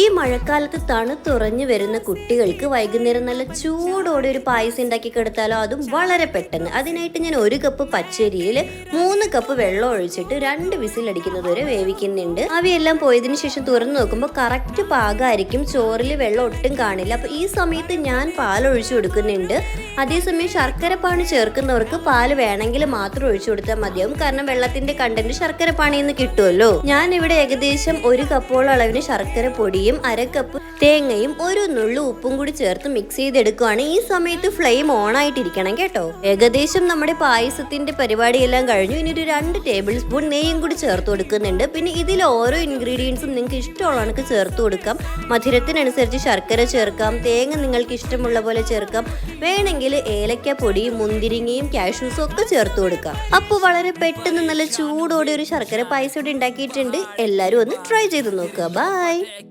ഈ മഴക്കാലത്ത് തണുത്തുറഞ്ഞു വരുന്ന കുട്ടികൾക്ക് വൈകുന്നേരം നല്ല ചൂടോടെ ഒരു പായസം ഉണ്ടാക്കി കൊടുത്താലോ, അതും വളരെ പെട്ടെന്ന്. അതിനായിട്ട് ഞാൻ 1 കപ്പ് പച്ചരിയിൽ 3 കപ്പ് വെള്ളം ഒഴിച്ചിട്ട് 2 വിസിൽ അടിക്കുന്നത് വരെ വേവിക്കുന്നുണ്ട്. അവയെല്ലാം പോയതിനു ശേഷം തുറന്നു നോക്കുമ്പോൾ കറക്റ്റ് പാകമായിരിക്കും. ചോറിൽ വെള്ളം ഒട്ടും കാണില്ല. അപ്പോൾ ഈ സമയത്ത് ഞാൻ പാൽ ഒഴിച്ചു കൊടുക്കുന്നുണ്ട്. അതേസമയം ശർക്കരപ്പാനി ചേർക്കുന്നവർക്ക് പാല് വേണമെങ്കിൽ മാത്രം ഒഴിച്ചു കൊടുത്താൽ മതിയാവും. കാരണം വെള്ളത്തിന്റെ കണ്ടന്റ് ശർക്കരപ്പാനിയിൽ നിന്ന് കിട്ടുമല്ലോ. ഞാൻ ഇവിടെ ഏകദേശം 1 കപ്പോളം അളവിന് ശർക്കര പൊടിയും 1/2 കപ്പ് തേങ്ങയും 1 നുള്ളു ഉപ്പും കൂടി ചേർത്ത് മിക്സ് ചെയ്തെടുക്കുകയാണ്. ഈ സമയത്ത് ഫ്ലെയിം ഓൺ ആയിട്ടിരിക്കണം കേട്ടോ. ഏകദേശം നമ്മുടെ പായസത്തിന്റെ പരിപാടിയെല്ലാം കഴിഞ്ഞു. ഇനി ഒരു 2 ടേബിൾ സ്പൂൺ നെയ്യും കൂടി ചേർത്ത് കൊടുക്കുന്നുണ്ട്. പിന്നെ ഇതിൽ ഓരോ ഇൻഗ്രീഡിയൻസും നിങ്ങൾക്ക് ഇഷ്ടമുള്ള കണക്ക് ചേർത്ത് കൊടുക്കാം. മധുരത്തിനനുസരിച്ച് ശർക്കര ചേർക്കാം, തേങ്ങ നിങ്ങൾക്ക് ഇഷ്ടമുള്ള പോലെ ചേർക്കാം. വേണമെങ്കിൽ ഏലക്ക പൊടിയും മുന്തിരിങ്ങയും കാഷ്യൂസും ഒക്കെ ചേർത്ത് കൊടുക്കാം. അപ്പോൾ വളരെ പെട്ടെന്ന് നല്ല ചൂടോടെ ഒരു ശർക്കര പായസം ഇവിടെ ഉണ്ടാക്കിയിട്ടുണ്ട്. എല്ലാവരും ഒന്ന് ട്രൈ ചെയ്ത് നോക്കുക. ബൈ.